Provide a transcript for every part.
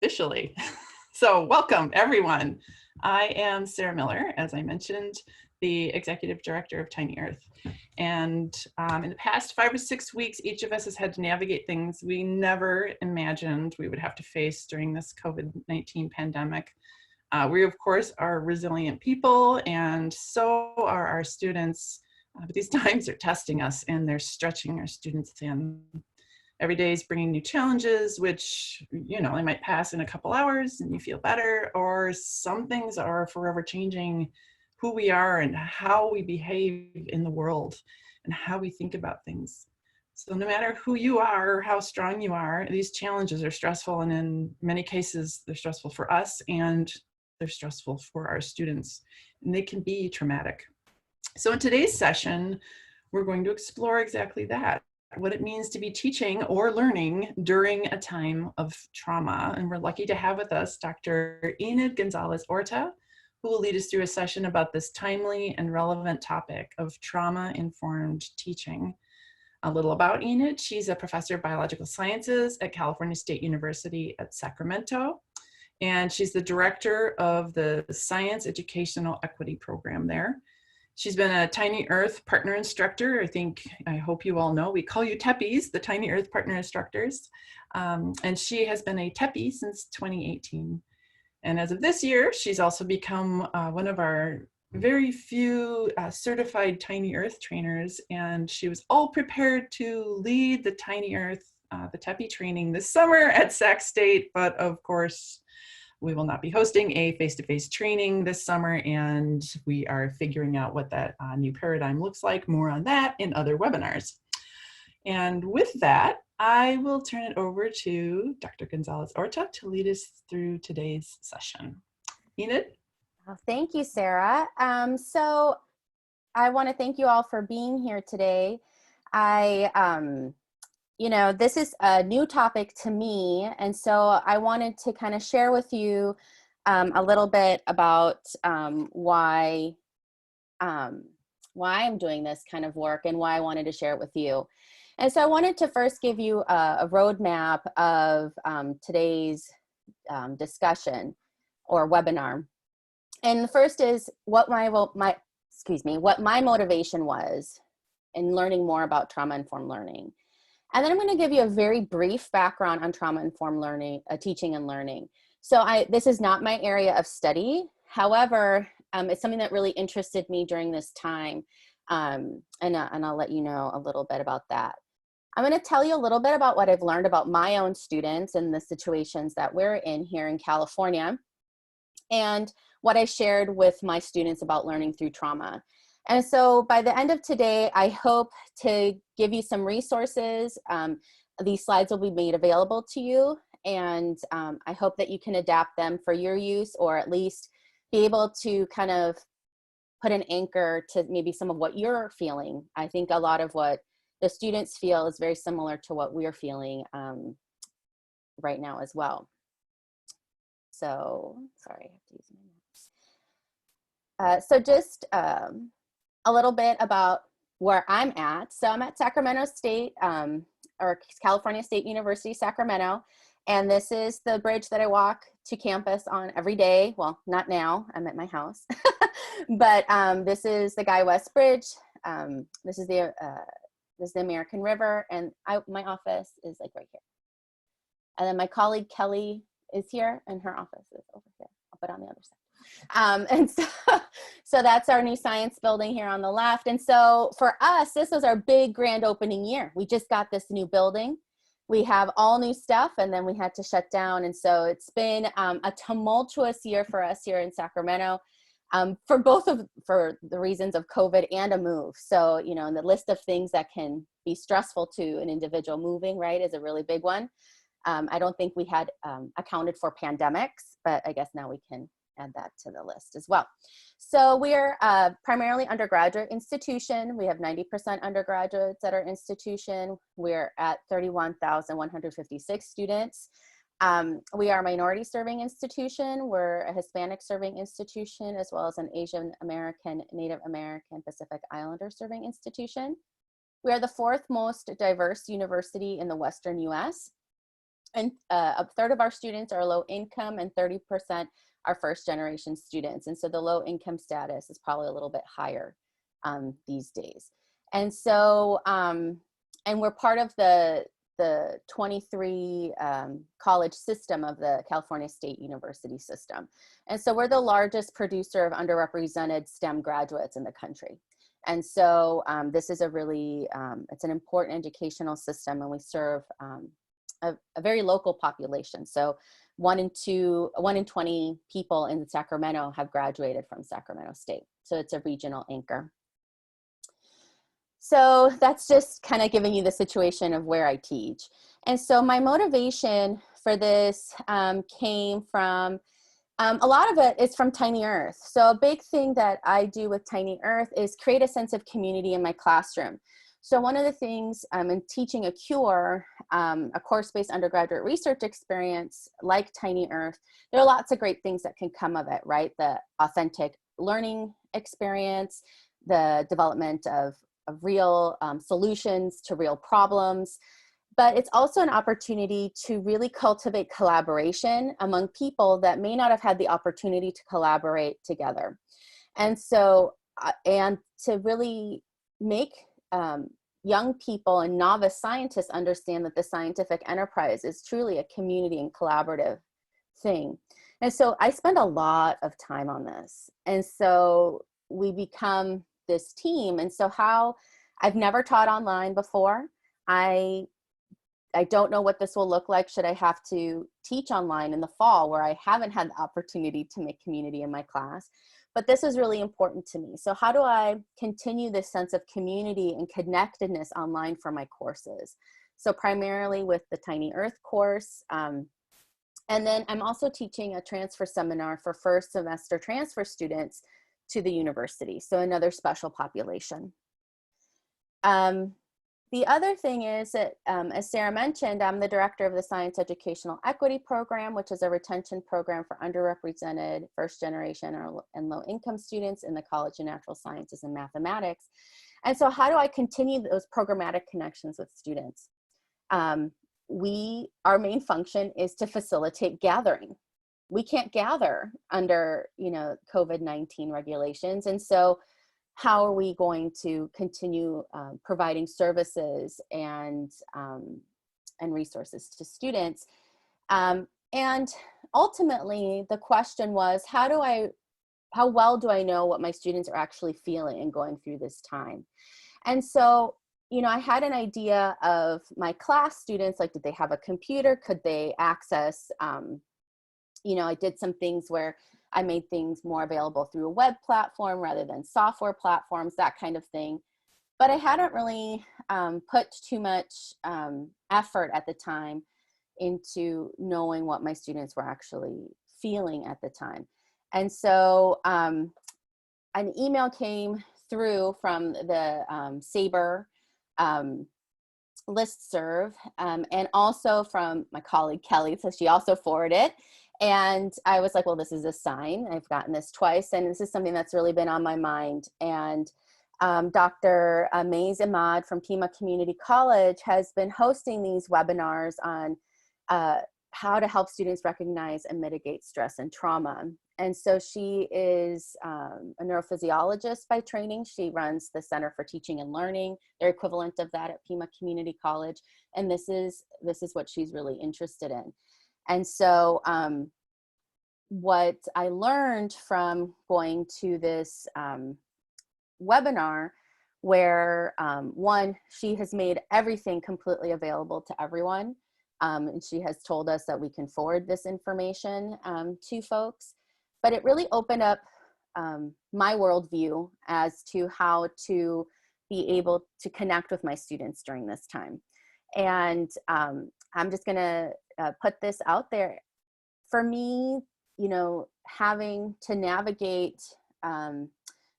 officially. So welcome everyone. I am Sarah Miller, as I mentioned, the Executive Director of Tiny Earth. And in the past 5 or 6 weeks, each of us has had to navigate things we never imagined we would have to face during this COVID-19 pandemic. We, of course, are resilient people, and so are our students. But these times are testing us, and they're stretching our students thin. Every day is bringing new challenges, which, they might pass in a couple hours and you feel better, or some things are forever changing who we are and how we behave in the world and how we think about things. So no matter who you are or how strong you are, these challenges are stressful, and in many cases, they're stressful for us and they're stressful for our students, and they can be traumatic. So in today's session, we're going to explore exactly that, what it means to be teaching or learning during a time of trauma. And we're lucky to have with us Dr. Enid Gonzalez-Orta, who will lead us through a session about this timely and relevant topic of trauma-informed teaching. A little about Enid: she's a professor of biological sciences at California State University at Sacramento, and she's the director of the Science Educational Equity Program there. She's been a Tiny Earth partner instructor. I hope you all know, we call you TEPIs, the Tiny Earth partner instructors. And she has been a TEPI since 2018. And as of this year, she's also become one of our very few certified Tiny Earth trainers. And she was all prepared to lead the Tiny Earth, the TEPI training this summer at Sac State. But of course, we will not be hosting a face-to-face training this summer, and we are figuring out what that new paradigm looks like. More on that in other webinars. And with that, I will turn it over to Dr. Gonzalez-Orta to lead us through today's session. Enid? Well, thank you, Sarah. So I want to thank you all for being here today. This is a new topic to me, and so I wanted to kind of share with you a little bit about why I'm doing this kind of work and why I wanted to share it with you. And so I wanted to first give you a roadmap of today's discussion or webinar. And the first is what my motivation was in learning more about trauma-informed learning. And then I'm going to give you a very brief background on trauma-informed learning, teaching and learning. So this is not my area of study. However, it's something that really interested me during this time. And I'll let you know a little bit about that. I'm going to tell you a little bit about what I've learned about my own students and the situations that we're in here in California, and what I shared with my students about learning through trauma. And so by the end of today, I hope to give you some resources. These slides will be made available to you, and I hope that you can adapt them for your use, or at least be able to kind of put an anchor to maybe some of what you're feeling. I think a lot of what the students feel is very similar to what we're feeling right now as well. So, sorry, I have to use my notes. So just a little bit about where I'm at. So I'm at Sacramento State, or California State University, Sacramento. And this is the bridge that I walk to campus on every day. Well, not now, I'm at my house. But this is the Guy West Bridge. This is the American River, and my office is like right here. And then my colleague Kelly is here, and her office is over here, but on the other side. And so that's our new science building here on the left. And so for us, this was our big grand opening year. We just got this new building. We have all new stuff, and then we had to shut down. And so it's been a tumultuous year for us here in Sacramento, for the reasons of COVID and a move. So, in the list of things that can be stressful to an individual, moving, right, is a really big one. I don't think we had accounted for pandemics, but I guess now we can add that to the list as well. So we're primarily undergraduate institution. We have 90% undergraduates at our institution. We're at 31,156 students. We are a minority serving institution. We're a Hispanic serving institution, as well as an Asian American, Native American, Pacific Islander serving institution. We are the 4th most diverse university in the Western US. And a third of our students are low income and 30% are first generation students. And so the low income status is probably a little bit higher these days. And so, and we're part of the 23 college system of the California State University system. And so we're the largest producer of underrepresented STEM graduates in the country. And so this is a really, it's an important educational system, and we serve a very local population. So 1 in 20 people in Sacramento have graduated from Sacramento State. So it's a regional anchor. So that's just kind of giving you the situation of where I teach. And so my motivation for this came from, a lot of it is from Tiny Earth. So a big thing that I do with Tiny Earth is create a sense of community in my classroom. So one of the things in teaching a CURE, a course-based undergraduate research experience like Tiny Earth, there are lots of great things that can come of it, right? The authentic learning experience, the development of real solutions to real problems. But it's also an opportunity to really cultivate collaboration among people that may not have had the opportunity to collaborate together. And so, and to really make young people and novice scientists understand that the scientific enterprise is truly a community and collaborative thing. And so I spend a lot of time on this. And so we become this team. And so I've never taught online before. I don't know what this will look like should I have to teach online in the fall, where I haven't had the opportunity to make community in my class. But this is really important to me. So how do I continue this sense of community and connectedness online for my courses? So primarily with the Tiny Earth course. And then I'm also teaching a transfer seminar for first semester transfer students to the university. So another special population. The other thing is that, as Sarah mentioned, I'm the director of the Science Educational Equity Program, which is a retention program for underrepresented first generation and low income students in the College of Natural Sciences and Mathematics. And so how do I continue those programmatic connections with students? Our main function is to facilitate gathering. We can't gather under, COVID-19 regulations. And so how are we going to continue providing services and resources to students? And ultimately, the question was, how well do I know what my students are actually feeling and going through this time? And so, I had an idea of my class students, like, did they have a computer? Could they access, I did some things where I made things more available through a web platform rather than software platforms, that kind of thing. But I hadn't really put too much effort at the time into knowing what my students were actually feeling at the time. And so an email came through from the SABRE listserv, and also from my colleague Kelly, so she also forwarded it. And I was like, well, this is a sign. I've gotten this twice, and this is something that's really been on my mind. And Dr. Mays Ahmad from Pima Community College has been hosting these webinars on how to help students recognize and mitigate stress and trauma. And so she is a neurophysiologist by training. She runs the Center for Teaching and Learning, their equivalent of that at Pima Community College. And this is what she's really interested in. And so what I learned from going to this webinar, where one, she has made everything completely available to everyone. And she has told us that we can forward this information to folks. But it really opened up my worldview as to how to be able to connect with my students during this time. And I'm just gonna put this out there. For me, having to navigate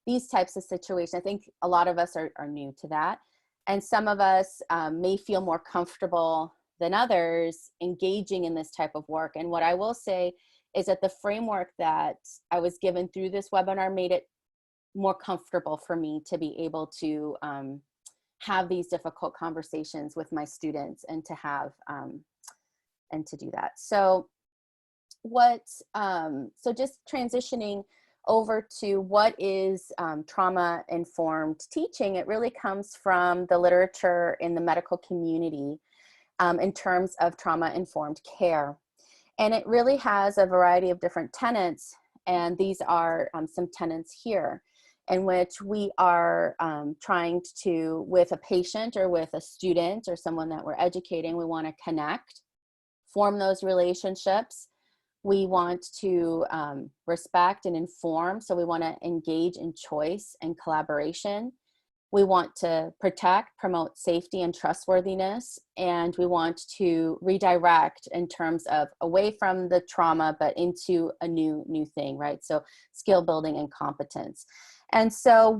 these types of situations, I think a lot of us are new to that. And some of us may feel more comfortable than others engaging in this type of work. And what I will say is that the framework that I was given through this webinar made it more comfortable for me to be able to have these difficult conversations with my students and to have to do that. So so just transitioning over to what is trauma-informed teaching, it really comes from the literature in the medical community in terms of trauma-informed care. And it really has a variety of different tenets, and these are some tenets here, in which we are trying to, with a patient or with a student or someone that we're educating, we want to connect, form those relationships. We want to respect and inform, so we want to engage in choice and collaboration. We want to protect, promote safety and trustworthiness, and we want to redirect in terms of away from the trauma, but into a new thing, right? So skill building and competence. And so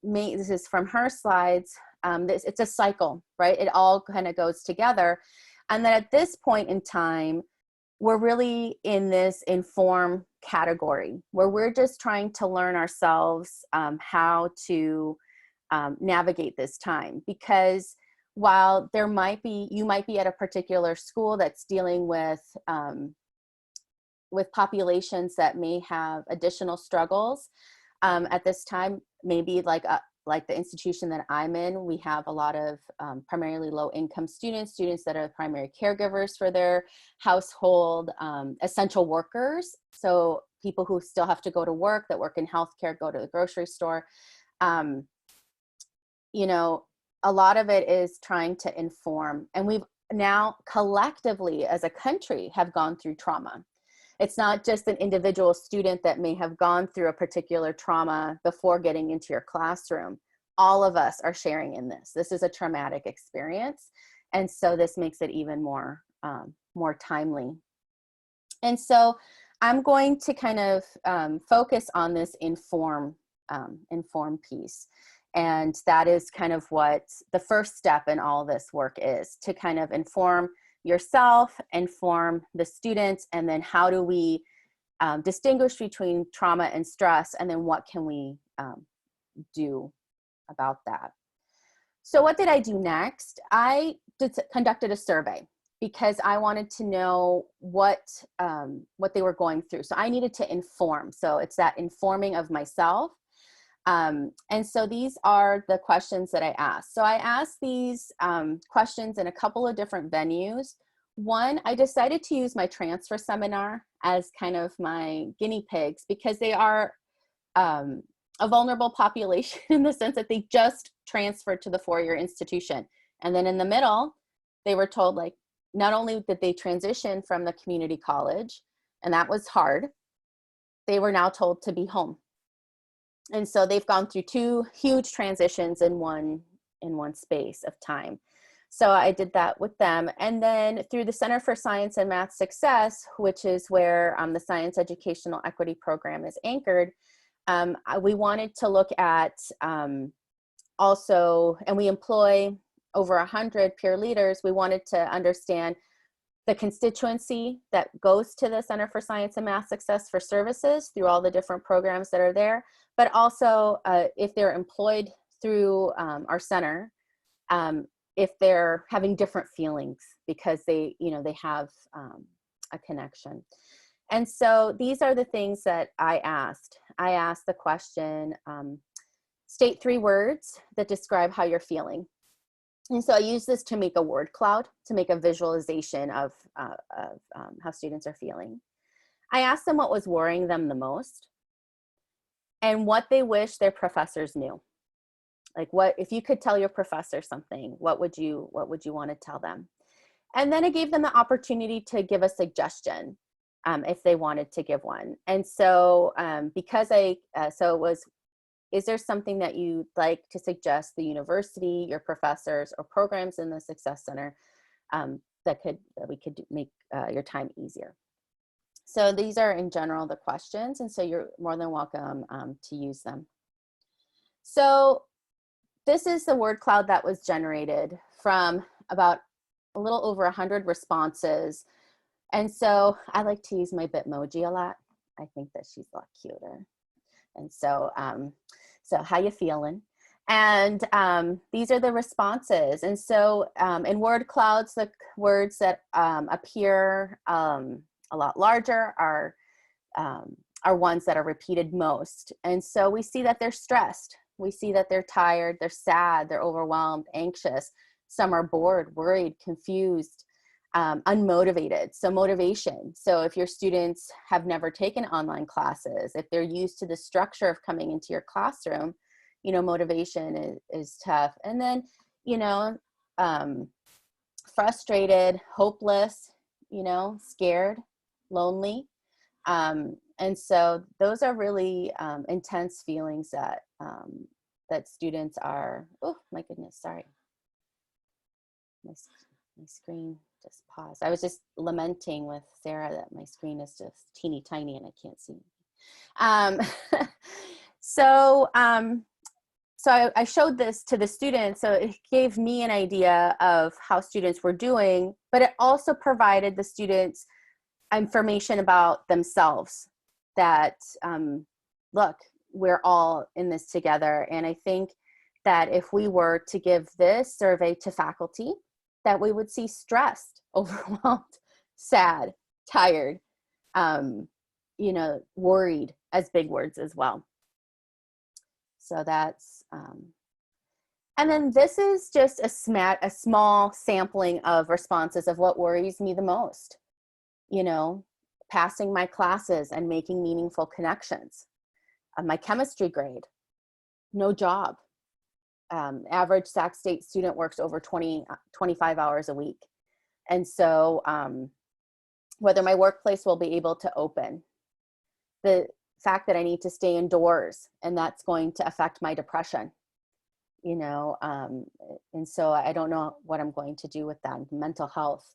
this is from her slides, it's a cycle, right? It all kind of goes together. And then at this point in time, we're really in this inform category where we're just trying to learn ourselves how to navigate this time. Because while you might be at a particular school that's dealing with populations that may have additional struggles at this time, maybe like the institution that I'm in, we have a lot of primarily low-income students that are primary caregivers for their household, essential workers, so people who still have to go to work, that work in healthcare, go to the grocery store. You know, a lot of it is trying to inform, and we've now collectively as a country have gone through trauma. It's not just an individual student that may have gone through a particular trauma before getting into your classroom. All of us are sharing in this. This is a traumatic experience. And so this makes it even more timely. And so I'm going to kind of focus on this inform piece. And that is kind of what the first step in all this work is, to kind of inform yourself, inform the students, and then how do we distinguish between trauma and stress, and then what can we do about that. So what did I do next? I conducted a survey because I wanted to know what they were going through. So I needed to inform. So it's that informing of myself. And so these are the questions that I asked. So I asked these questions in a couple of different venues. One, I decided to use my transfer seminar as kind of my guinea pigs, because they are a vulnerable population in the sense that they just transferred to the four-year institution. And then in the middle, they were told, like, not only did they transition from the community college, and that was hard, they were now told to be home. And so they've gone through two huge transitions in one space of time. So I did that with them. And then through the Center for Science and Math Success, which is where the Science Educational Equity Program is anchored, we wanted to look at also, and we employ over 100 peer leaders, we wanted to understand the constituency that goes to the Center for Science and Math Success for services through all the different programs that are there, but also if they're employed through our center, if they're having different feelings because they have a connection. And so these are the things that I asked. I asked the question, state 3 words that describe how you're feeling. And so I use this to make a word cloud, to make a visualization of how students are feeling. I asked them what was worrying them the most and what they wish their professors knew. Like, what if you could tell your professor something, what would you want to tell them? And then I gave them the opportunity to give a suggestion if they wanted to give one. And so so it was, is there something that you'd like to suggest the university, your professors, or programs in the Success Center that we could make your time easier? So these are in general the questions, and so you're more than welcome to use them. So this is the word cloud that was generated from about a little over 100 responses. And so I like to use my Bitmoji a lot. I think that she's a lot cuter. And so, so how you feeling? And these are the responses. And so in word clouds, the words that appear a lot larger are ones that are repeated most. And so we see that they're stressed. We see that they're tired, they're sad, they're overwhelmed, anxious. Some are bored, worried, confused, unmotivated. So motivation. So if your students have never taken online classes, if they're used to the structure of coming into your classroom, motivation is tough. And then, frustrated, hopeless, scared, lonely. And so those are really intense feelings that that students are, oh my goodness, sorry. My screen just paused. I was just lamenting with Sarah that my screen is just teeny tiny and I can't see. So I showed this to the students, so it gave me an idea of how students were doing, but it also provided the students information about themselves that, look, we're all in this together. And I think that if we were to give this survey to faculty, that we would see stressed, overwhelmed, sad, tired, worried as big words as well. So that's, and then this is just a small sampling of responses of what worries me the most. Passing my classes and making meaningful connections. My chemistry grade, no job. Average Sac State student works over 25 hours a week. And so whether my workplace will be able to open, the fact that I need to stay indoors and that's going to affect my depression, and so I don't know what I'm going to do with that. Mental health,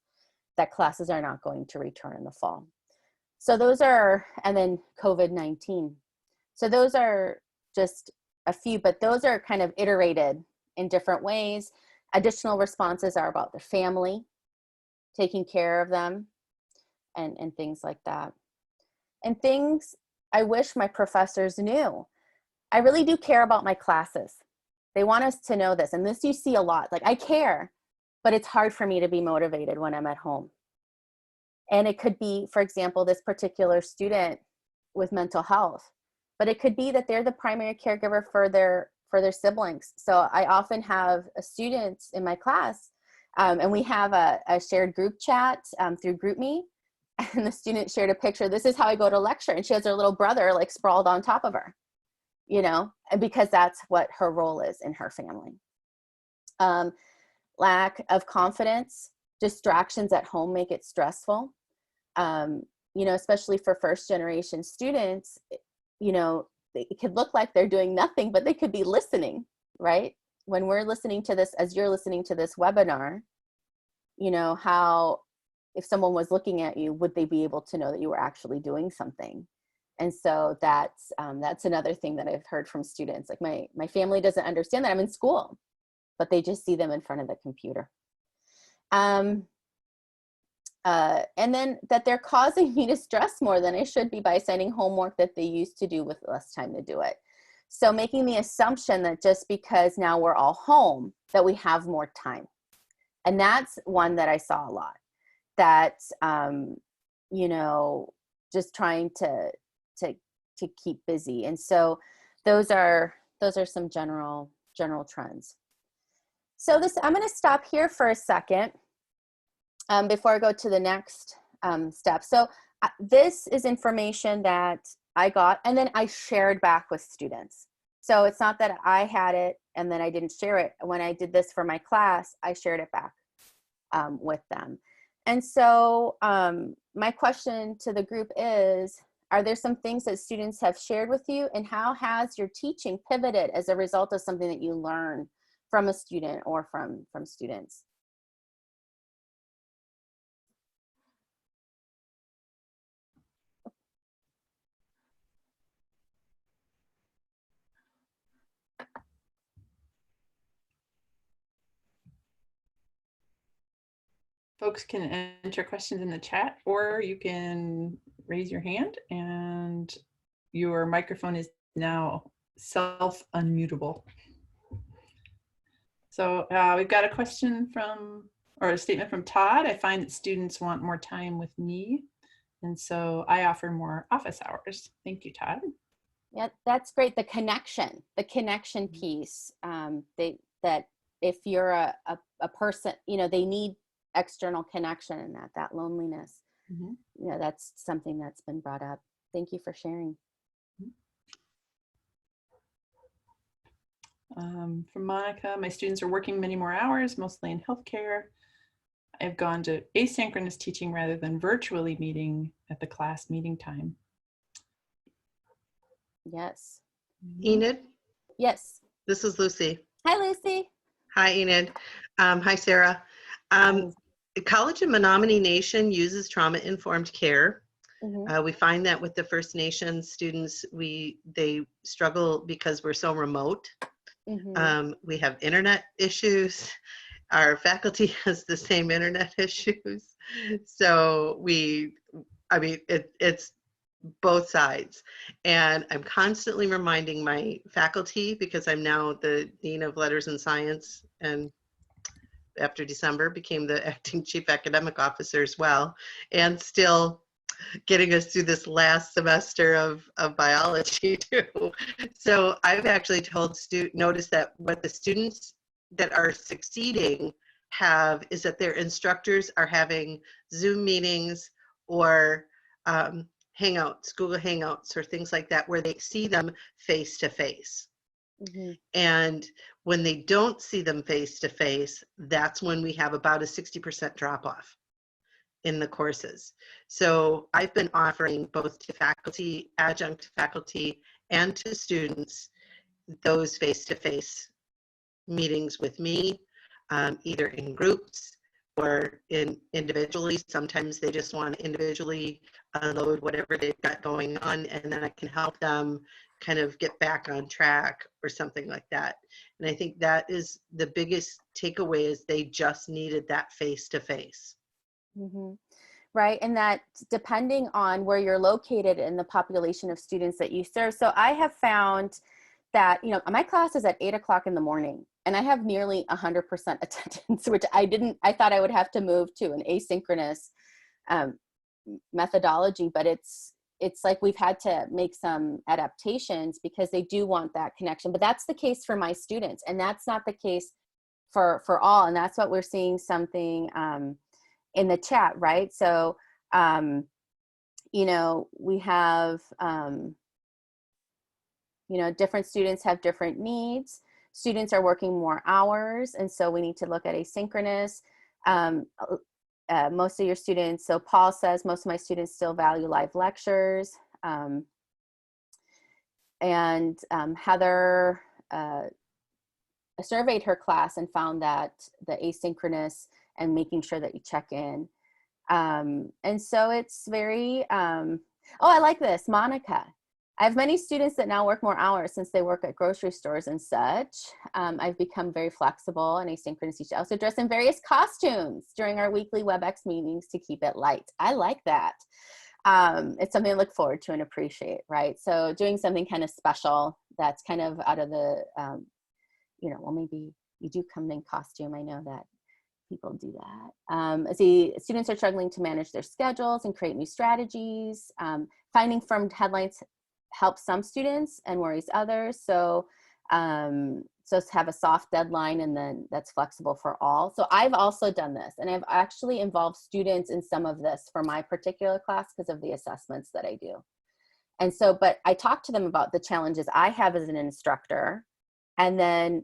that classes are not going to return in the fall. So those are, and then COVID-19. So those are just a few, but those are kind of iterated in different ways. Additional responses are about their family, taking care of them, and things like that. And things I wish my professors knew. I really do care about my classes. They want us to know this, and this you see a lot. Like, I care, but it's hard for me to be motivated when I'm at home. And it could be, for example, this particular student with mental health, but it could be that they're the primary caregiver for their siblings. So I often have students in my class, and we have a shared group chat through GroupMe, and the student shared a picture. This is how I go to lecture, and she has her little brother like sprawled on top of her, because that's what her role is in her family. Lack of confidence, distractions at home make it stressful. Especially for first generation students, it could look like they're doing nothing, but they could be listening, right? When we're listening to this, as you're listening to this webinar, how, if someone was looking at you, would they be able to know that you were actually doing something? And so that's another thing that I've heard from students. Like, my family doesn't understand that I'm in school, but they just see them in front of the computer. And then that they're causing me to stress more than I should be by assigning homework that they used to do with less time to do it. So making the assumption that just because now we're all home, that we have more time. And that's one that I saw a lot, that, just trying to keep busy. And so those are some general trends. So I'm going to stop here for a second. Before I go to the next step. So this is information that I got, and then I shared back with students. So it's not that I had it and then I didn't share it. When I did this for my class, I shared it back with them. And so my question to the group is, are there some things that students have shared with you, and how has your teaching pivoted as a result of something that you learned from a student or from students? Folks can enter questions in the chat, or you can raise your hand, and your microphone is now self-unmutable. So we've got a question from, or a statement from Todd. I find that students want more time with me, and so I offer more office hours. Thank you, Todd. Yeah, that's great. The connection piece, that if you're a person, they need external connection, and that loneliness, that's something that's been brought up. Thank you for sharing. From Monica, my students are working many more hours, mostly in healthcare. I've gone to asynchronous teaching rather than virtually meeting at the class meeting time. Yes. Enid, Yes. this is Lucy. Hi, Lucy. Hi, Enid. Hi, Sarah. College in Menominee Nation uses trauma-informed care. We find that with the First Nations students, they struggle because we're so remote. We have internet issues. Our faculty has the same internet issues. So it's both sides. And I'm constantly reminding my faculty, because I'm now the Dean of Letters and Science, and after December became the acting chief academic officer as well, and still getting us through this last semester of biology too. So I've actually told notice that what the students that are succeeding have is that their instructors are having Zoom meetings or Hangouts, Google Hangouts, or things like that, where they see them face to face. And when they don't see them face to face, that's when we have about a 60% drop off in the courses. So I've been offering both to faculty, adjunct faculty, and to students those face-to-face meetings with me, either in groups or individually. Sometimes they just want to individually unload whatever they've got going on, and then I can help them kind of get back on track or something like that. And I think that is the biggest takeaway, is they just needed that face-to-face. Right. And that depending on where you're located in the population of students that you serve. So I have found that, my class is at 8 o'clock in the morning, and I have nearly 100% attendance, which I thought I would have to move to an asynchronous methodology, but it's like we've had to make some adaptations because they do want that connection. But that's the case for my students, and that's not the case for all. And that's what we're seeing something in the chat, right? So, we have, different students have different needs. Students are working more hours, and so we need to look at asynchronous. Most of your students, so Paul says, most of my students still value live lectures. And Heather surveyed her class and found that the asynchronous and making sure that you check in. And so it's very, oh, I like this, Monica. I have many students that now work more hours since they work at grocery stores and such. I've become very flexible and asynchronous. I also dress in various costumes during our weekly WebEx meetings to keep it light. I like that. It's something to look forward to and appreciate, right? So doing something kind of special that's kind of out of the, well, maybe you do come in costume. I know that people do that. The students are struggling to manage their schedules and create new strategies. Finding firm deadlines helps some students and worries others. So have a soft deadline, and then that's flexible for all. So I've also done this, and I've actually involved students in some of this for my particular class because of the assessments that I do. And so, but I talk to them about the challenges I have as an instructor, and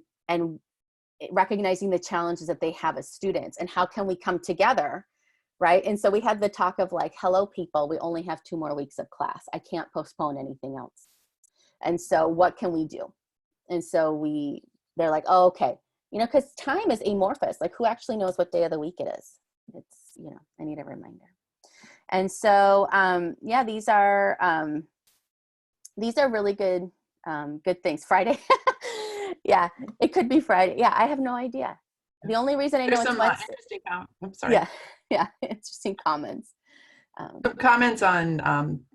recognizing the challenges that they have as students, and how can we come together, right? And so we had the talk of like, hello people, we only have 2 more weeks of class. I can't postpone anything else. And so what can we do? And so they're like, oh, okay. Because time is amorphous. Like, who actually knows what day of the week it is? It's, I need a reminder. And so, yeah, these are really good, good things. Friday. Yeah, it could be Friday. Yeah, I have no idea. The only reason I know There's it's some Wednesday. interesting I'm sorry. Yeah, interesting comments. Some comments on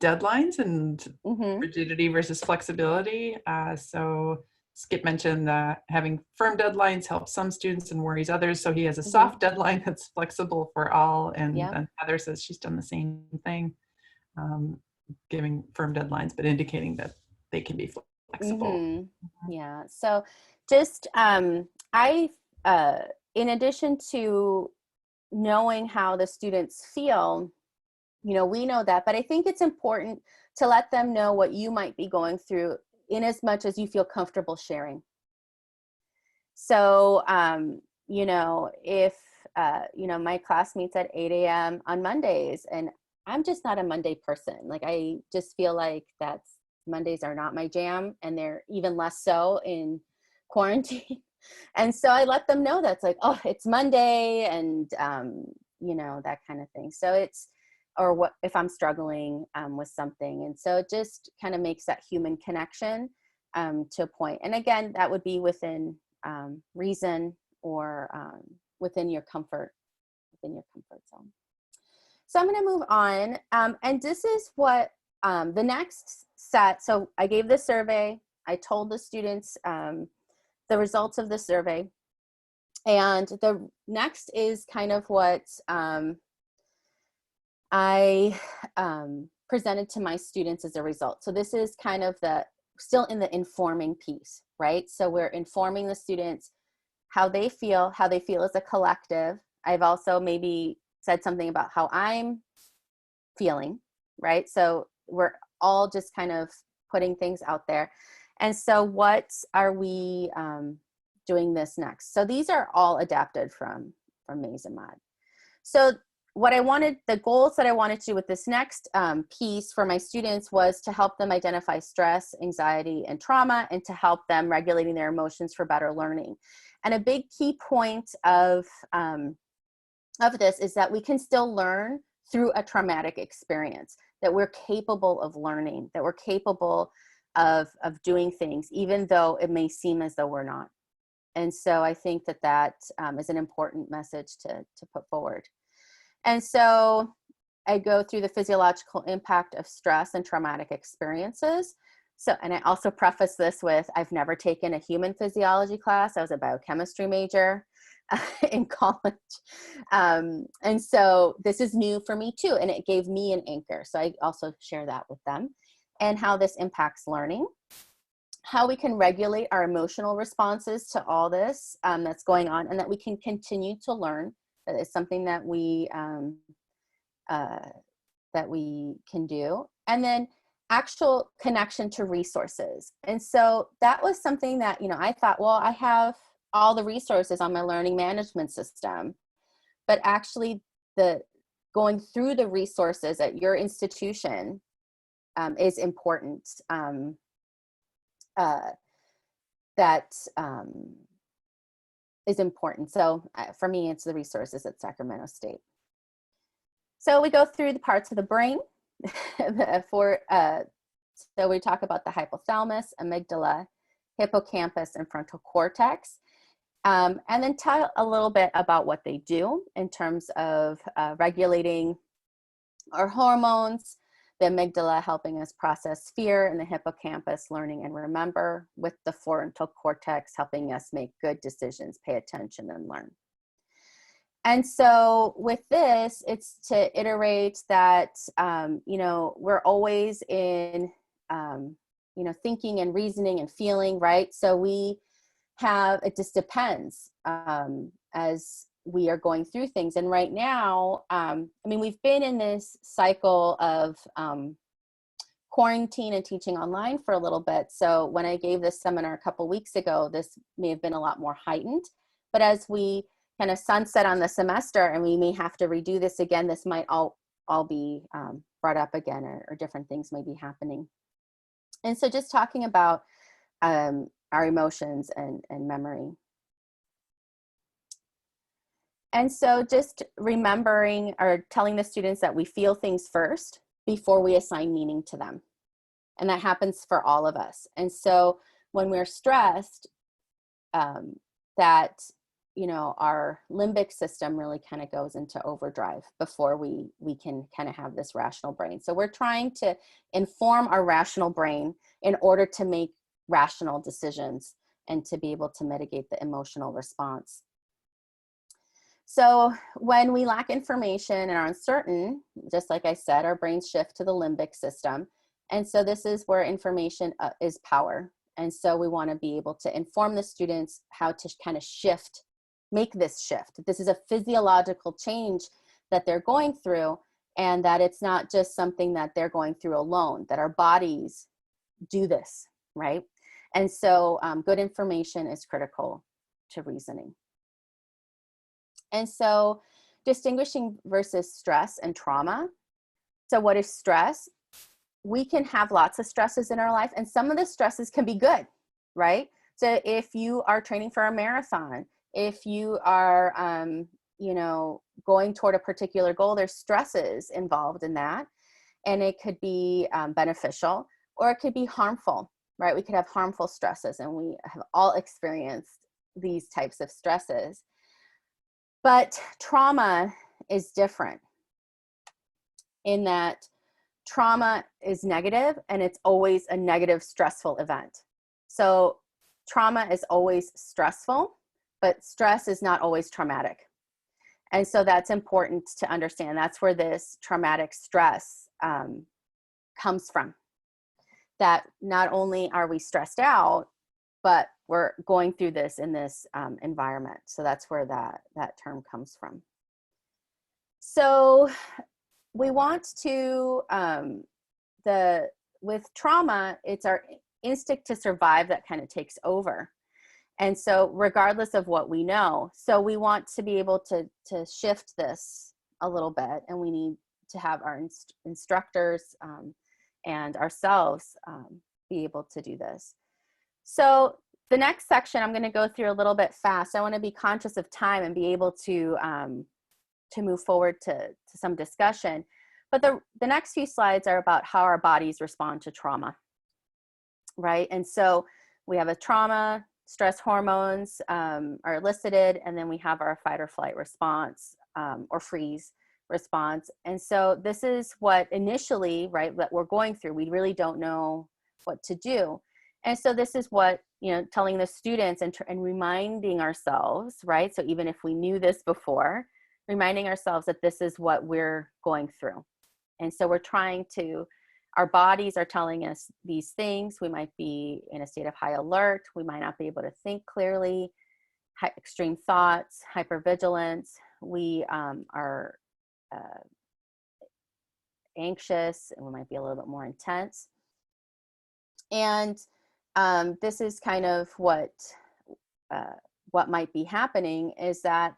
deadlines and Mm-hmm. rigidity versus flexibility. So Skip mentioned having firm deadlines helps some students and worries others. So he has a Mhm. soft deadline that's flexible for all. And Yep. then Heather says she's done the same thing, giving firm deadlines, but indicating that they can be flexible. Yeah. So just in addition to knowing how the students feel, we know that, but I think it's important to let them know what you might be going through in as much as you feel comfortable sharing. So, if, my class meets at 8 a.m. on Mondays, and I'm just not a Monday person. Like, I just feel like Mondays are not my jam, and they're even less so in quarantine. And so I let them know that's like, oh, it's Monday, and, that kind of thing. So or what if I'm struggling with something. And so it just kind of makes that human connection to a point. And again, that would be within reason or within your comfort zone. So I'm going to move on. And this is what the next set. So I gave the survey. I told the students the results of the survey. And the next is kind of what I presented to my students as a result. So this is kind of still in the informing piece, right? So we're informing the students how they feel as a collective. I've also maybe said something about how I'm feeling, right? So we're all just kind of putting things out there. And so what are we doing this next? So these are all adapted from Maze and Mod. So the goals that I wanted to do with this next piece for my students was to help them identify stress, anxiety, and trauma, and to help them regulating their emotions for better learning. And a big key point of this is that we can still learn through a traumatic experience, that we're capable of learning, that we're capable of doing things, even though it may seem as though we're not. And so I think that is an important message to put forward. And so I go through the physiological impact of stress and traumatic experiences. So, and I also preface this with, I've never taken a human physiology class. I was a biochemistry major in college. And so this is new for me too. And it gave me an anchor. So I also share that with them, and how this impacts learning, how we can regulate our emotional responses to all this that's going on, and that we can continue to learn. That is something that we can do. And then actual connection to resources. And so that was something that, I thought, well, I have all the resources on my learning management system, but actually going through the resources at your institution is important. Is important. So for me, it's the resources at Sacramento State. So we go through the parts of the brain. So we talk about the hypothalamus, amygdala, hippocampus, and frontal cortex. And then tell a little bit about what they do in terms of regulating our hormones, the amygdala helping us process fear, and the hippocampus learning and remember, with the frontal cortex helping us make good decisions, pay attention, and learn. And so with this, it's to iterate that, we're always in, thinking and reasoning and feeling, right? So it just depends as we are going through things. And right now, we've been in this cycle of quarantine and teaching online for a little bit. So when I gave this seminar a couple weeks ago, this may have been a lot more heightened. But as we kind of sunset on the semester and we may have to redo this again, this might all be brought up again, or different things may be happening. And so just talking about our emotions and memory. And so just remembering or telling the students that we feel things first before we assign meaning to them. And that happens for all of us. And so when we're stressed, our limbic system really kind of goes into overdrive before we can kind of have this rational brain. So we're trying to inform our rational brain in order to make rational decisions and to be able to mitigate the emotional response. So when we lack information and are uncertain, just like I said, our brains shift to the limbic system. And so this is where information is power. And so we want to be able to inform the students how to kind of shift, make this shift. This is a physiological change that they're going through, and that it's not just something that they're going through alone, that our bodies do this, right? And so good information is critical to reasoning. And so distinguishing versus stress and trauma. So what is stress? We can have lots of stresses in our life, and some of the stresses can be good, right? So if you are training for a marathon, if you are, going toward a particular goal, there's stresses involved in that. And it could be beneficial, or it could be harmful, right? We could have harmful stresses, and we have all experienced these types of stresses. But trauma is different in that trauma is negative, and it's always a negative, stressful event. So trauma is always stressful, but stress is not always traumatic. And so that's important to understand. That's where this traumatic stress comes from. That not only are we stressed out, but we're going through this in this environment. So that's where that term comes from. So we want to, with trauma, it's our instinct to survive that kind of takes over. And so regardless of what we know, so we want to be able to shift this a little bit, and we need to have our instructors and ourselves be able to do this. So the next section I'm going to go through a little bit fast. I want to be conscious of time and be able to move forward to some discussion. But the next few slides are about how our bodies respond to trauma, right? And so we have a trauma, stress hormones are elicited, and then we have our fight or flight response or freeze response. And so this is what initially, right, that we're going through. We really don't know what to do. And so this is what, telling the students and reminding ourselves, right? So even if we knew this before, reminding ourselves that this is what we're going through. And so we're trying to, our bodies are telling us these things. We might be in a state of high alert. We might not be able to think clearly, extreme thoughts, hypervigilance. We are anxious, and we might be a little bit more intense. And this is kind of what might be happening is that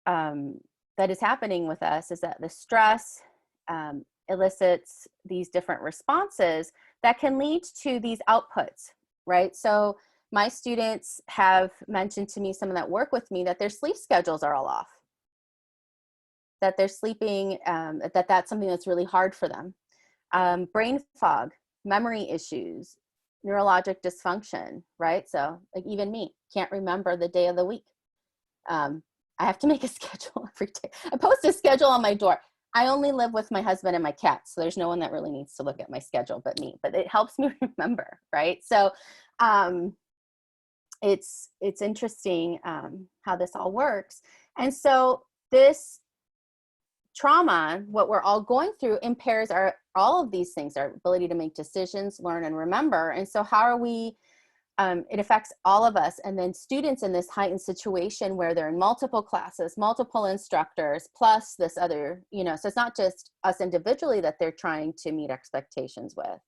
that is happening with us is that the stress elicits these different responses that can lead to these outputs, right? So my students have mentioned to me, some of that work with me, that their sleep schedules are all off, that they're sleeping, that's something that's really hard for them. Brain fog, memory issues, neurologic dysfunction, right? So like even me, can't remember the day of the week. I have to make a schedule every day. I post a schedule on my door. I only live with my husband and my cat, so there's no one that really needs to look at my schedule but me, but it helps me remember, right? So it's interesting how this all works. And so this trauma, what we're all going through, impairs all of these things, our ability to make decisions, learn, and remember. And so how are we, it affects all of us. And then students in this heightened situation where they're in multiple classes, multiple instructors, plus this other, so it's not just us individually that they're trying to meet expectations with.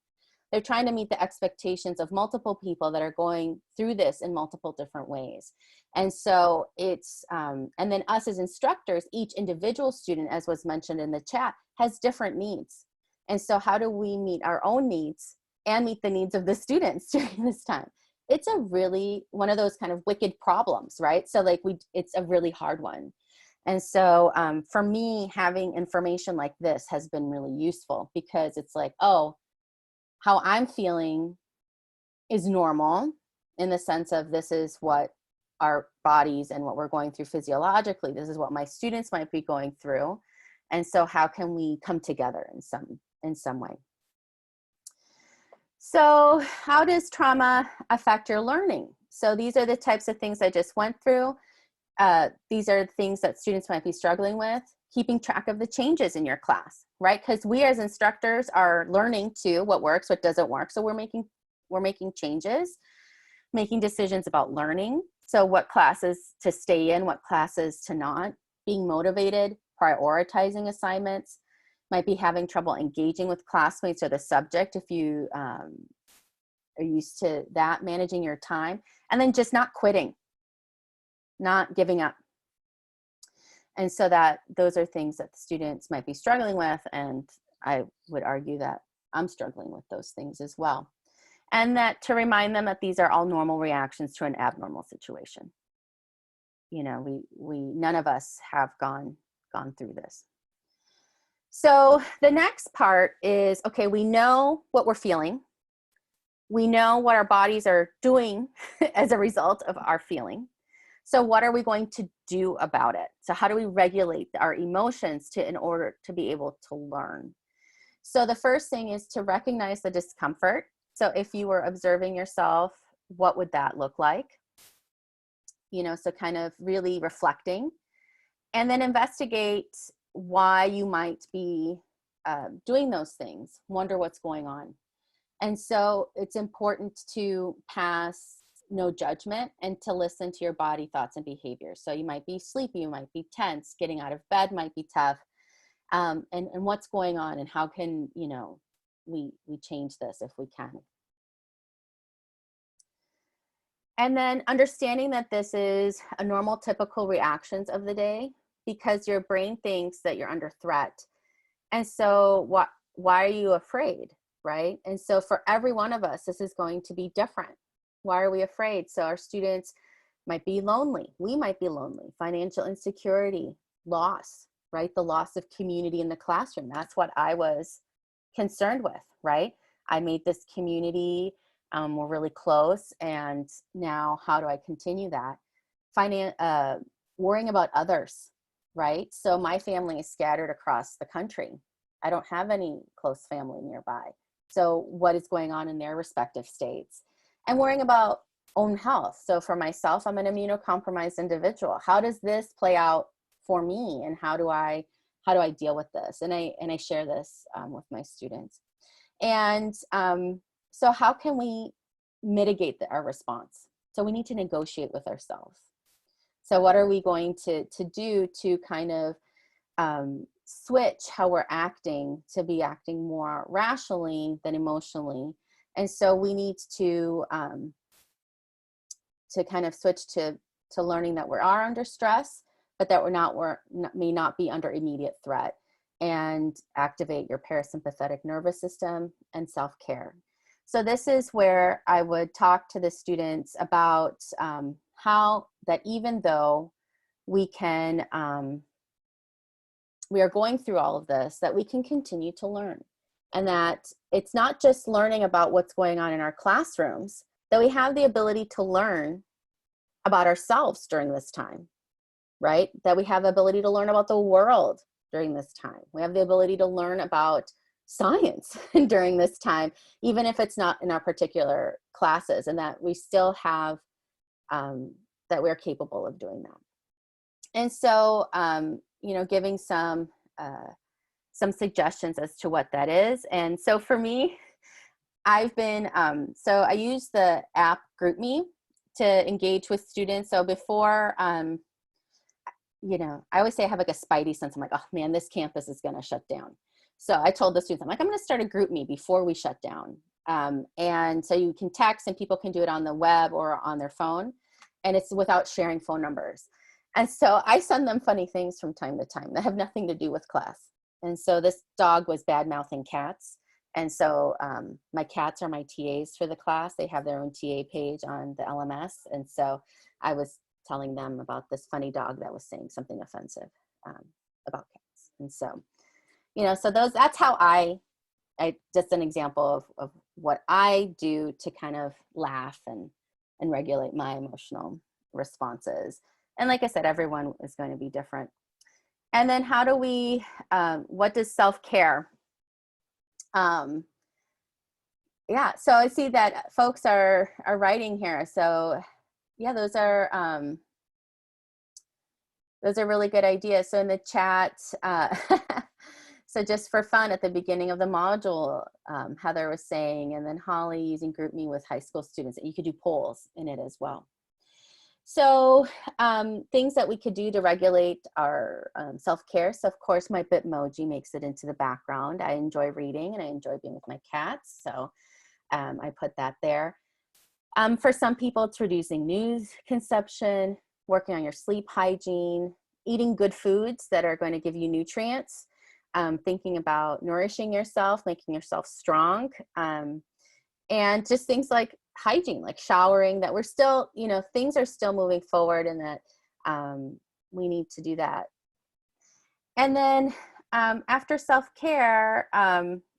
They're trying to meet the expectations of multiple people that are going through this in multiple different ways. And so it's, and then us as instructors, each individual student, as was mentioned in the chat, has different needs. And so how do we meet our own needs and meet the needs of the students during this time? It's a really, one of those kind of wicked problems, right? So like it's a really hard one. And so for me, having information like this has been really useful because it's like, oh, how I'm feeling is normal in the sense of this is what our bodies and what we're going through physiologically. This is what my students might be going through. And so how can we come together in some way? So how does trauma affect your learning? So these are the types of things I just went through. These are things that students might be struggling with. Keeping track of the changes in your class, right? Because we as instructors are learning too what works, what doesn't work. So we're making changes, making decisions about learning. So what classes to stay in, what classes to not, being motivated, prioritizing assignments, might be having trouble engaging with classmates or the subject if you are used to that, managing your time, and then just not quitting, not giving up. And so that those are things that the students might be struggling with. And I would argue that I'm struggling with those things as well. And that to remind them that these are all normal reactions to an abnormal situation. You know, we none of us have gone through this. So the next part is, okay, we know what we're feeling. We know what our bodies are doing as a result of our feeling. So what are we going to do about it? So how do we regulate our emotions in order to be able to learn? So the first thing is to recognize the discomfort. So if you were observing yourself, what would that look like? You know, so kind of really reflecting, and then investigate why you might be doing those things, wonder what's going on. And so it's important to pass no judgment and to listen to your body, thoughts, and behaviors. So you might be sleepy, you might be tense, getting out of bed might be tough, and what's going on, and how can, you know, we change this if we can. And then understanding that this is a normal, typical reactions of the day, because your brain thinks that you're under threat. And so why are you afraid, right? And so for every one of us, this is going to be different. Why are we afraid? So our students might be lonely. We might be lonely. Financial insecurity, loss, right? The loss of community in the classroom. That's what I was concerned with, right? I made this community, we're really close, and now how do I continue that? Worrying about others, right? So my family is scattered across the country. I don't have any close family nearby. So what is going on in their respective states? And worrying about own health. So for myself, I'm an immunocompromised individual. How does this play out for me? And how do I deal with this? And I share this with my students. And so how can we mitigate our response? So we need to negotiate with ourselves. So what are we going to do to kind of switch how we're acting to be acting more rationally than emotionally? And so we need to kind of switch to learning that we are under stress, but that may not be under immediate threat, and activate your parasympathetic nervous system and self-care. So this is where I would talk to the students about how that even though we are going through all of this, that we can continue to learn. And that it's not just learning about what's going on in our classrooms, that we have the ability to learn about ourselves during this time, right? That we have the ability to learn about the world during this time. We have the ability to learn about science during this time, even if it's not in our particular classes, and that we still have, that we're capable of doing that. And so, you know, giving some suggestions as to what that is. And so for me, I've been, so I use the app GroupMe to engage with students. So before, you know, I always say I have like a spidey sense. I'm like, oh man, this campus is going to shut down. So I told the students, I'm like, I'm going to start a GroupMe before we shut down. And so you can text, and people can do it on the web or on their phone, and it's without sharing phone numbers. And so I send them funny things from time to time that have nothing to do with class. And so this dog was bad-mouthing cats. And so my cats are my TAs for the class. They have their own TA page on the LMS. And so I was telling them about this funny dog that was saying something offensive about cats. And so, you know, so that's how I just an example of what I do to kind of laugh and regulate my emotional responses. And like I said, everyone is going to be different. And then how do we, what does self-care? Yeah, so I see that folks are writing here. So yeah, those are really good ideas. So in the chat, so just for fun at the beginning of the module, Heather was saying, and then Holly using GroupMe with high school students, you could do polls in it as well. So things that we could do to regulate our self-care. So of course my Bitmoji makes it into the background. I enjoy reading and I enjoy being with my cats. So I put that there. For some people, it's reducing news consumption, working on your sleep hygiene, eating good foods that are going to give you nutrients, thinking about nourishing yourself, making yourself strong, and just things like hygiene, like showering, that we're still, you know, things are still moving forward and that we need to do that. And then after self-care,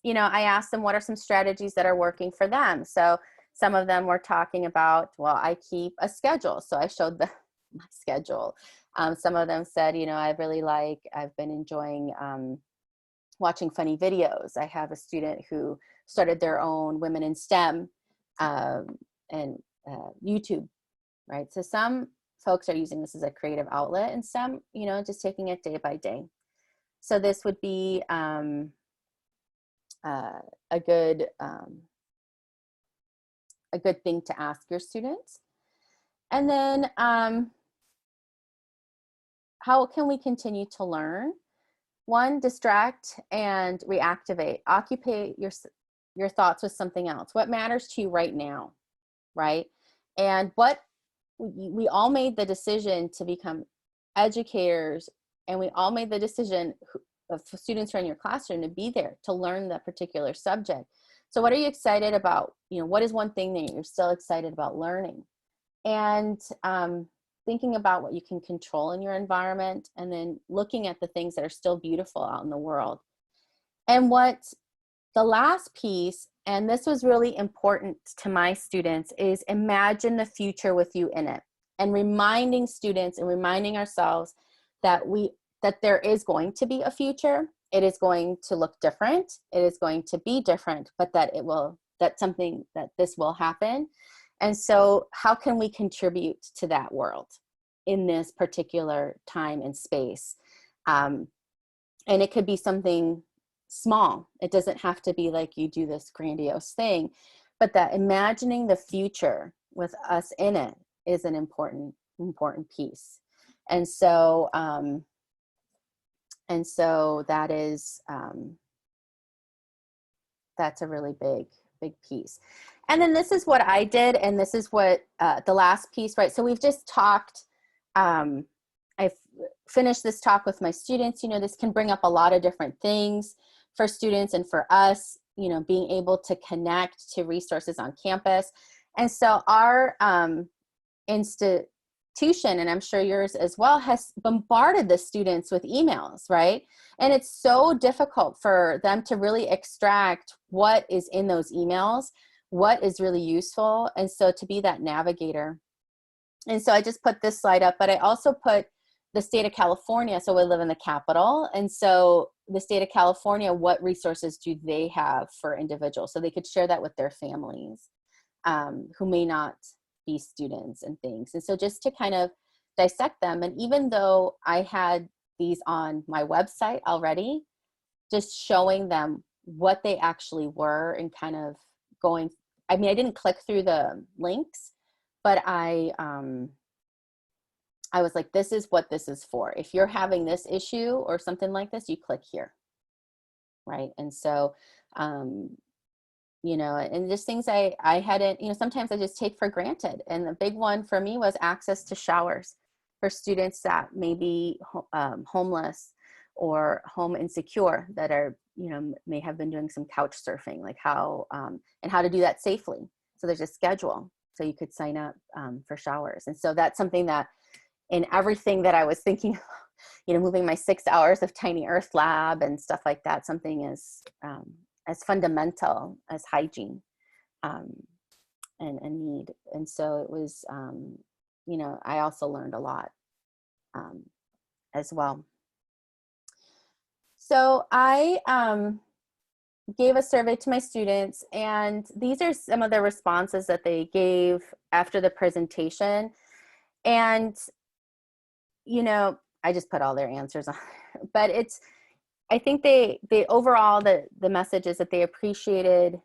you know, I asked them what are some strategies that are working for them. So some of them were talking about, well, I keep a schedule. So I showed them my schedule. Some of them said, you know, I've been enjoying watching funny videos. I have a student who started their own Women in STEM and YouTube, right? So some folks are using this as a creative outlet and some, you know, just taking it day by day. So this would be a good thing to ask your students. And then how can we continue to learn? One, distract and reactivate. Occupy your thoughts with something else. What matters to you right now, right? And what we all made the decision to become educators, and we all made the decision of students who are in your classroom to be there to learn that particular subject. So what are you excited about? You know, what is one thing that you're still excited about learning? And thinking about what you can control in your environment, and then looking at the things that are still beautiful out in the world. And what the last piece, and this was really important to my students, is imagine the future with you in it, and reminding students and reminding ourselves that there is going to be a future. It is going to look different. It is going to be different, but that this will happen. And so how can we contribute to that world in this particular time and space? And it could be something small. It doesn't have to be like you do this grandiose thing, but that imagining the future with us in it is an important piece. And so that is, that's a really big piece. And then this is what I did, and this is what the last piece, right? So we've just talked, I've finished this talk with my students. You know, this can bring up a lot of different things for students and for us, you know, being able to connect to resources on campus. And so our institution, and I'm sure yours as well, has bombarded the students with emails, right? And it's so difficult for them to really extract what is in those emails, what is really useful. And so to be that navigator. And so I just put this slide up, but I also put the state of California. So we live in the capital. And so the state of California, what resources do they have for individuals? So they could share that with their families who may not be students and things. And so just to kind of dissect them. And even though I had these on my website already, just showing them what they actually were and kind of going, I mean, I didn't click through the links, but I was like, this is what this is for. If you're having this issue or something like this, you click here, right? And so, you know, and just things I hadn't, you know, sometimes I just take for granted. And the big one for me was access to showers for students that may be homeless or home insecure, that are, you know, may have been doing some couch surfing, like how, and how to do that safely. So there's a schedule, so you could sign up for showers. And so that's something that in everything that I was thinking, you know, moving my 6 hours of Tiny Earth Lab and stuff like that, something as fundamental as hygiene and need. And so it was, you know, I also learned a lot as well. So I gave a survey to my students, and these are some of the responses that they gave after the presentation. And, you know, I just put all their answers on, but I think they overall, the message is that they appreciated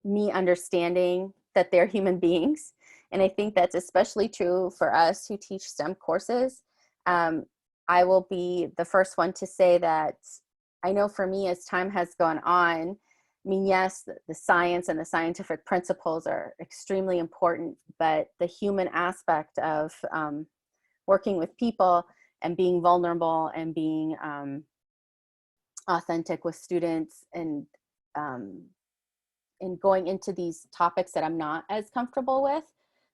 me understanding that they're human beings. And I think that's especially true for us who teach STEM courses. I will be the first one to say that I know for me, as time has gone on, I mean, yes, the science and the scientific principles are extremely important, but the human aspect of working with people and being vulnerable and being authentic with students and going into these topics that I'm not as comfortable with.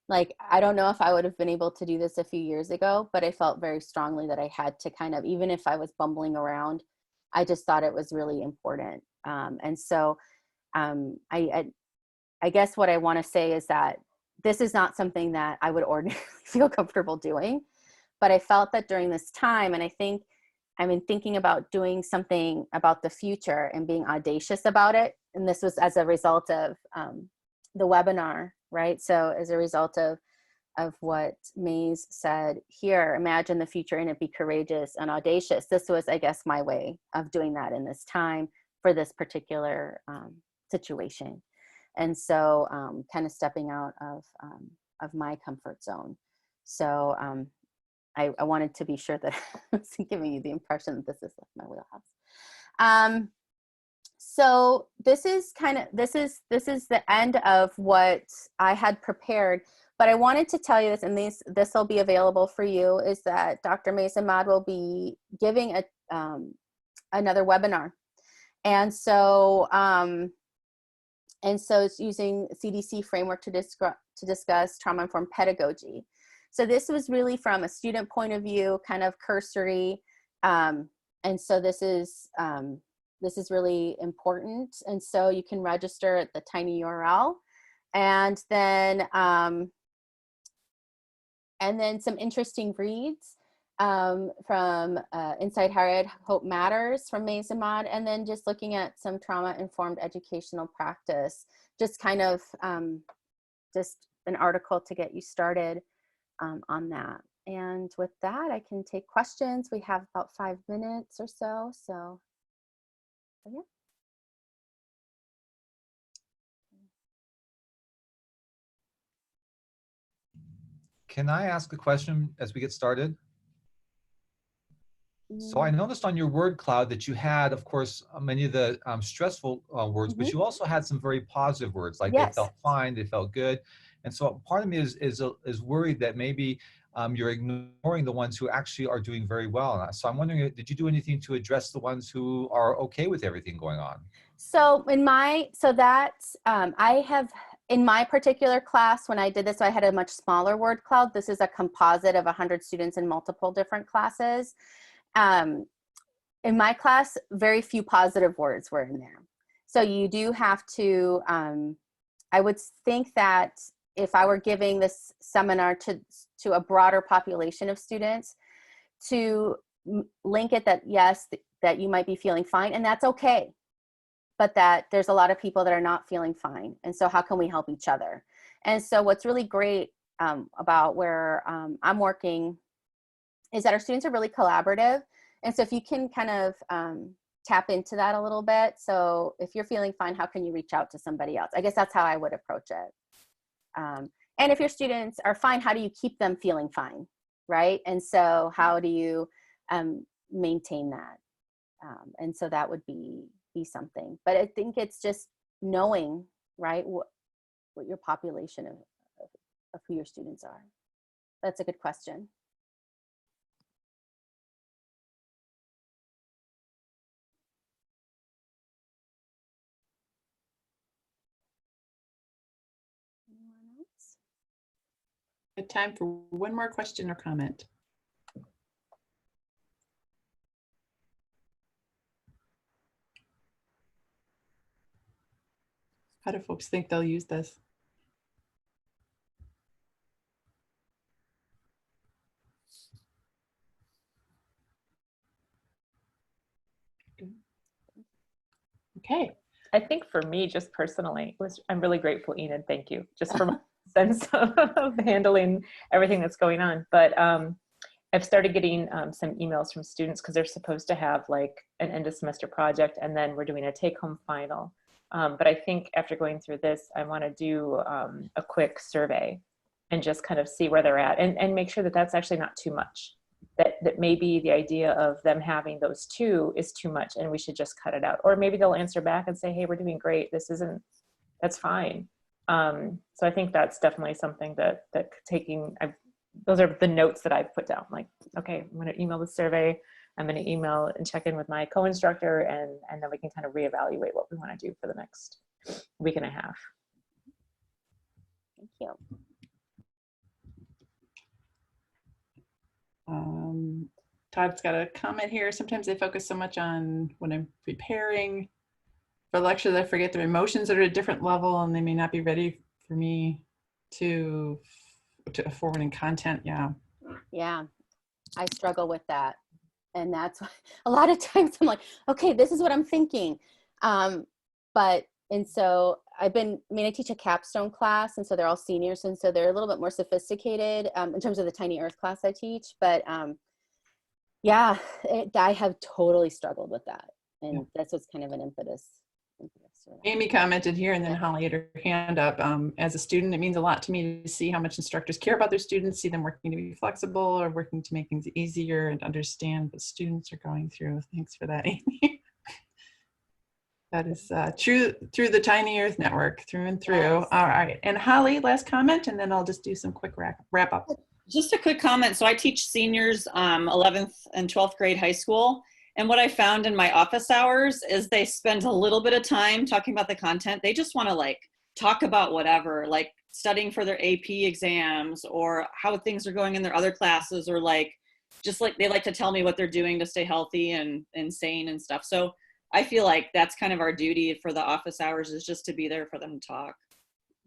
Like, I don't know if I would have been able to do this a few years ago, but I felt very strongly that I had to kind of, even if I was bumbling around, I just thought it was really important. And so I guess what I want to say is that this is not something that I would ordinarily feel comfortable doing, but I felt that during this time, and I think I've been thinking about doing something about the future and being audacious about it. And this was as a result of the webinar, right? So as a result of what Maze said here, imagine the future and it be courageous and audacious. This was, I guess, my way of doing that in this time for this particular situation. And so kind of stepping out of my comfort zone. So I wanted to be sure that I wasn't giving you the impression that this is like my wheelhouse. So this is the end of what I had prepared, but I wanted to tell you this, and this will be available for you, is that Dr. Maze Ahmad will be giving another webinar. And so it's using CDC framework to discuss trauma-informed pedagogy. So this was really from a student point of view, kind of cursory. And so this is really important. And so you can register at the tiny URL. And then some interesting reads from Inside Higher Ed, Hope Matters from Maze Ahmad, and then just looking at some trauma-informed educational practice, just kind of just an article to get you started on that. And with that, I can take questions. We have about 5 minutes or so, so yeah. Can I ask a question as we get started? So I noticed on your word cloud that you had, of course, many of the stressful words, but you also had some very positive words, like they felt fine, they felt good. And so part of me is worried that maybe you're ignoring the ones who actually are doing very well. So I'm wondering, did you do anything to address the ones who are okay with everything going on? So in my particular class, when I did this, I had a much smaller word cloud. This is a composite of 100 students in multiple different classes. In my class, very few positive words were in there. So you do have to, I would think that if I were giving this seminar to a broader population of students, to link it that, yes, that you might be feeling fine, and that's okay, but that there's a lot of people that are not feeling fine. And so how can we help each other? And so what's really great about where I'm working is that our students are really collaborative. And so if you can kind of tap into that a little bit. So if you're feeling fine, how can you reach out to somebody else? I guess that's how I would approach it. And if your students are fine, how do you keep them feeling fine, right? And so how do you maintain that? And so that would be something. But I think it's just knowing, right, what your population of who your students are. That's a good question. Anyone else? Good time for one more question or comment. How do folks think they'll use this? Okay. I think for me, just personally, I'm really grateful, Enid. Thank you. Just for sense of handling everything that's going on. But I've started getting some emails from students because they're supposed to have like an end of semester project, and then we're doing a take-home final. But I think after going through this, I want to do a quick survey and just kind of see where they're at, and make sure that that's actually not too much. That maybe the idea of them having those two is too much and we should just cut it out. Or maybe they'll answer back and say, hey, we're doing great. That's fine. So I think that's definitely something that those are the notes that I've put down. Like, okay, I'm going to email the survey. I'm going to email and check in with my co-instructor, and then we can kind of reevaluate what we want to do for the next week and a half. Thank you. Todd's got a comment here. Sometimes I focus so much on when I'm preparing for lecture that I forget their emotions are at a different level, and they may not be ready for me to forward in content. Yeah, I struggle with that. And that's why a lot of times I'm like, okay, this is what I'm thinking. And so I teach a capstone class, and so they're all seniors, and so they're a little bit more sophisticated in terms of the Tiny Earth class I teach. But I have totally struggled with that. And that's what's kind of an impetus. Amy commented here, and then Holly had her hand up. As a student, it means a lot to me to see how much instructors care about their students, see them working to be flexible or working to make things easier, and understand what students are going through. Thanks for that, Amy. That is true through the Tiny Earth Network, through and through. Yes. All right. And Holly, last comment, and then I'll just do some quick wrap up. Just a quick comment. So I teach seniors 11th and 12th grade high school. And what I found in my office hours is they spend a little bit of time talking about the content. They just want to like talk about whatever, like studying for their AP exams or how things are going in their other classes, or like, just like they like to tell me what they're doing to stay healthy and sane and stuff. So I feel like that's kind of our duty for the office hours, is just to be there for them to talk.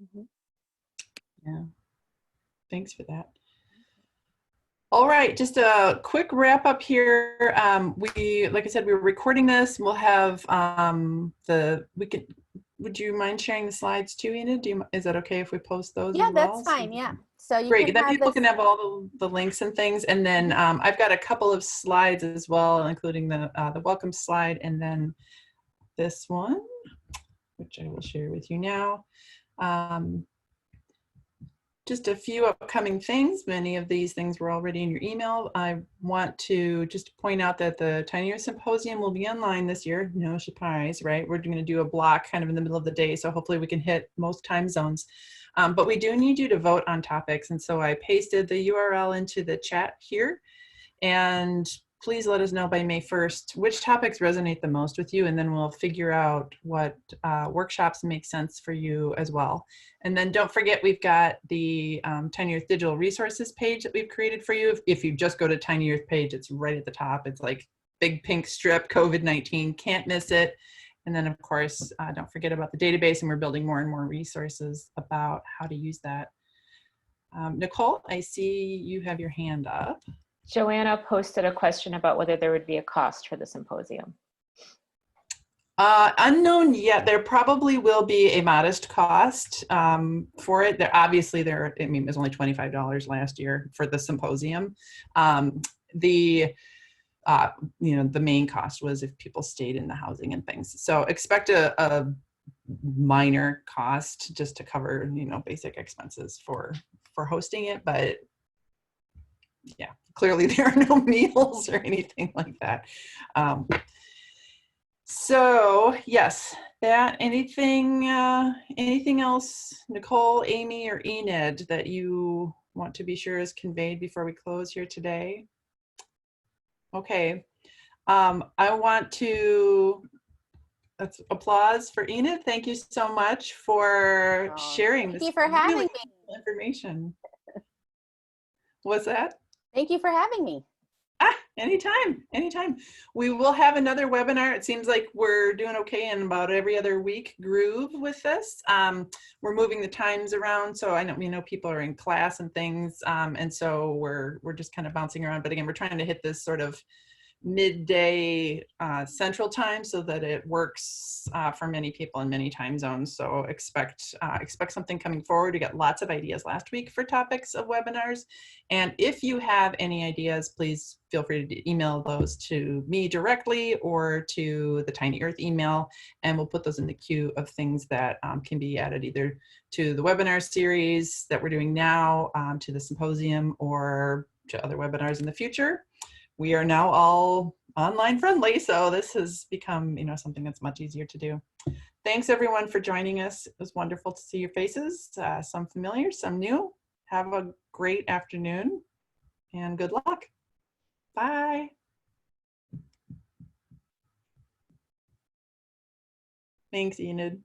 Mm-hmm. Yeah. Thanks for that. All right, just a quick wrap up here. Like I said, we were recording this. We'll have would you mind sharing the slides too, Enid? Is that okay if we post those? Yeah, as well? that's fine. Yeah. So you great. Then people can have all the links and things. And then I've got a couple of slides as well, including the welcome slide, and then this one, which I will share with you now. Just a few upcoming things. Many of these things were already in your email. I want to just point out that the Tiny Earth Symposium will be online this year. No surprise, right? We're going to do a block kind of in the middle of the day, so hopefully we can hit most time zones. But we do need you to vote on topics, and so I pasted the URL into the chat here. And please let us know by May 1st which topics resonate the most with you, and then we'll figure out what workshops make sense for you as well. And then don't forget, we've got the Tiny Earth Digital Resources page that we've created for you. If you just go to Tiny Earth page, it's right at the top. It's like big pink strip, COVID-19, can't miss it. And then of course, don't forget about the database, and we're building more and more resources about how to use that. Nicole, I see you have your hand up. Joanna posted a question about whether there would be a cost for the symposium. Unknown yet. There probably will be a modest cost for it. It was only $25 last year for the symposium. The main cost was if people stayed in the housing and things. So expect a minor cost just to cover, basic expenses for hosting it, but yeah, clearly there are no meals or anything like that. So yes, anything else, Nicole, Amy, or Enid, that you want to be sure is conveyed before we close here today? Okay, I want to applause for Enid. Thank you so much for sharing this. Thank you for having me. Information. What's that? Thank you for having me. Anytime. We will have another webinar. It seems like we're doing okay in about every other week groove with this. We're moving the times around, so I know we know people are in class and things, and so we're just kind of bouncing around. But again, we're trying to hit this sort of midday Central Time so that it works for many people in many time zones. So expect something coming forward. We got lots of ideas last week for topics of webinars. And if you have any ideas, please feel free to email those to me directly or to the Tiny Earth email, and we'll put those in the queue of things that can be added either to the webinar series that we're doing now, to the symposium, or to other webinars in the future. We are now all online friendly, so this has become, something that's much easier to do. Thanks everyone for joining us. It was wonderful to see your faces, some familiar, some new. Have a great afternoon and good luck. Bye. Thanks, Enid.